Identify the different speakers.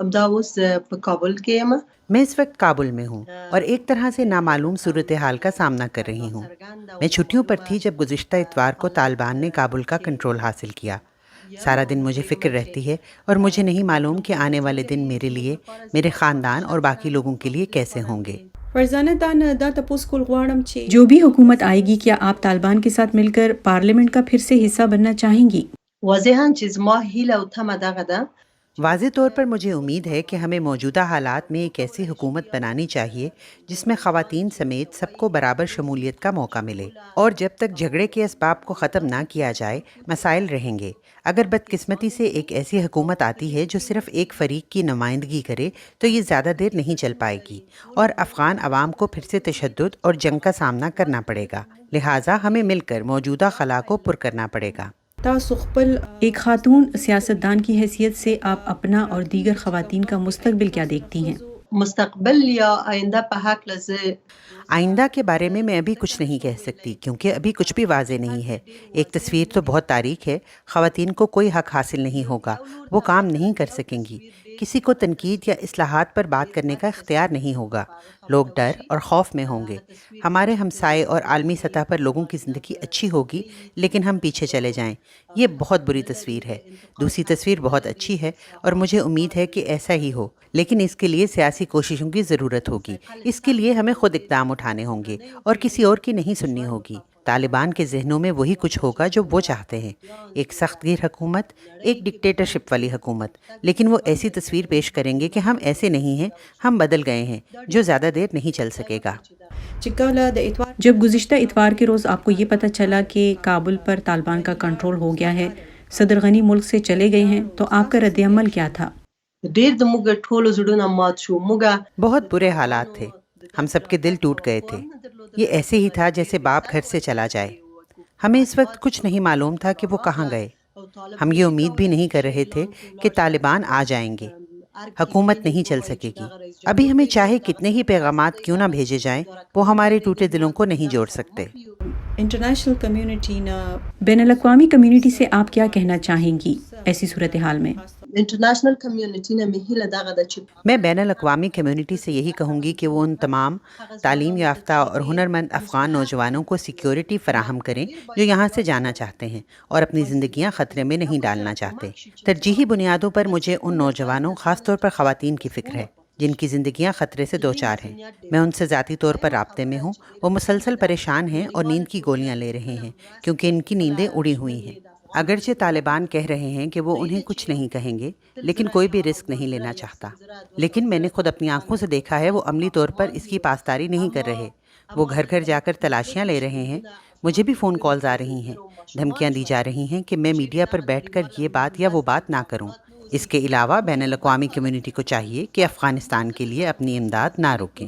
Speaker 1: همدا اوس په کابل کې یم.
Speaker 2: میں اس وقت کابل میں ہوں اور ایک طرح سے نامعلوم صورتحال کا سامنا کر رہی ہوں۔ میں چھٹیوں پر تھی جب گزشتہ اتوار کو طالبان نے کابل کا کنٹرول حاصل کیا۔ سارا دن مجھے فکر رہتی ہے اور مجھے نہیں معلوم کہ آنے والے دن میرے لیے، میرے خاندان اور باقی لوگوں کے لیے کیسے ہوں گے۔
Speaker 3: فرزانہ دا تپوس کول غواړم چې جو بھی حکومت آئے گی کیا آپ طالبان کے ساتھ مل کر پارلیمنٹ کا پھر سے حصہ بننا چاہیں گی؟
Speaker 1: واضحاً چې زما هیله او تمه دغه ده.
Speaker 2: واضح طور پر مجھے امید ہے کہ ہمیں موجودہ حالات میں ایک ایسی حکومت بنانی چاہیے جس میں خواتین سمیت سب کو برابر شمولیت کا موقع ملے، اور جب تک جھگڑے کے اسباب کو ختم نہ کیا جائے مسائل رہیں گے۔ اگر بدقسمتی سے ایک ایسی حکومت آتی ہے جو صرف ایک فریق کی نمائندگی کرے تو یہ زیادہ دیر نہیں چل پائے گی اور افغان عوام کو پھر سے تشدد اور جنگ کا سامنا کرنا پڑے گا، لہٰذا ہمیں مل کر موجودہ خلا کو پر کرنا پڑے گا۔
Speaker 3: تاسو خپل ایک خاتون سیاستدان کی حیثیت سے آپ اپنا اور دیگر خواتین کا مستقبل کیا دیکھتی ہیں؟
Speaker 1: مستقبل یا آئندہ په هکله زه
Speaker 2: آئندہ کے بارے میں ابھی کچھ نہیں کہہ سکتی کیونکہ ابھی کچھ بھی واضح نہیں ہے۔ ایک تصویر تو بہت تاریک ہے، خواتین کو کوئی حق حاصل نہیں ہوگا، وہ کام نہیں کر سکیں گی، کسی کو تنقید یا اصلاحات پر بات کرنے کا اختیار نہیں ہوگا، لوگ ڈر اور خوف میں ہوں گے۔ ہمارے ہمسائے اور عالمی سطح پر لوگوں کی زندگی اچھی ہوگی لیکن ہم پیچھے چلے جائیں، یہ بہت بری تصویر ہے۔ دوسری تصویر بہت اچھی ہے اور مجھے امید ہے کہ ایسا ہی ہو، لیکن اس کے لیے سیاسی کوششوں کی ضرورت ہوگی۔ اس کے لیے ہمیں خود اقدام اٹھانے ہوں گے اور کسی اور کی نہیں سننی ہوگی۔ طالبان کے ذہنوں میں وہی کچھ ہوگا جو وہ چاہتے ہیں، ایک سخت گیر حکومت، ایک ڈکٹیٹرشپ والی حکومت، لیکن وہ ایسی تصویر پیش کریں گے کہ ہم ایسے نہیں ہیں، ہم بدل گئے ہیں، جو زیادہ دیر نہیں چل سکے گا۔
Speaker 3: جب گزشتہ اتوار کے روز آپ کو یہ پتہ چلا کہ کابل پر طالبان کا کنٹرول ہو گیا ہے، صدر غنی ملک سے چلے گئے ہیں، تو آپ کا رد عمل کیا تھا؟
Speaker 1: ډیر د موږ ټولو زړونه مات شو. موږ
Speaker 2: بہت برے حالات تھے، ہم سب کے دل ٹوٹ گئے تھے۔ یہ ایسے ہی تھا جیسے باپ گھر سے چلا جائے۔ ہمیں اس وقت کچھ نہیں معلوم تھا کہ وہ کہاں گئے۔ ہم یہ امید بھی نہیں کر رہے تھے کہ طالبان آ جائیں گے، حکومت نہیں چل سکے گی۔ ابھی ہمیں چاہے کتنے ہی پیغامات کیوں نہ بھیجے جائیں، وہ ہمارے ٹوٹے دلوں کو نہیں جوڑ سکتے۔
Speaker 3: انٹرنیشنل کمیونٹی بین الاقوامی کمیونٹی سے آپ کیا کہنا چاہیں گی ایسی صورتحال میں؟
Speaker 1: انټرنیشنل کمیونټي نه مې هیله دغه ده چې
Speaker 2: میں بین الاقوامی کمیونٹی سے یہی کہوں گی کہ وہ ان تمام تعلیم یافتہ اور ہنرمند افغان نوجوانوں کو سیکیورٹی فراہم کریں جو یہاں سے جانا چاہتے ہیں اور اپنی زندگیاں خطرے میں نہیں ڈالنا چاہتے۔ ترجیحی بنیادوں پر مجھے ان نوجوانوں، خاص طور پر خواتین کی فکر ہے جن کی زندگیاں خطرے سے دوچار ہیں۔ میں ان سے ذاتی طور پر رابطے میں ہوں، وہ مسلسل پریشان ہیں اور نیند کی گولیاں لے رہے ہیں کیونکہ ان کی نیندیں اڑی ہوئی ہیں۔ اگرچہ طالبان کہہ رہے ہیں کہ وہ انہیں کچھ نہیں کہیں گے، لیکن کوئی بھی رسک نہیں لینا چاہتا۔ لیکن میں نے خود اپنی آنکھوں سے دیکھا ہے وہ عملی طور پر اس کی پاسداری نہیں کر رہے۔ وہ گھر گھر جا کر تلاشیاں لے رہے ہیں۔ مجھے بھی فون کالز آ رہی ہیں، دھمکیاں دی جا رہی ہیں کہ میں میڈیا پر بیٹھ کر یہ بات یا وہ بات نہ کروں۔ اس کے علاوہ بین الاقوامی کمیونٹی کو چاہیے کہ افغانستان کے لیے اپنی امداد نہ روکیں۔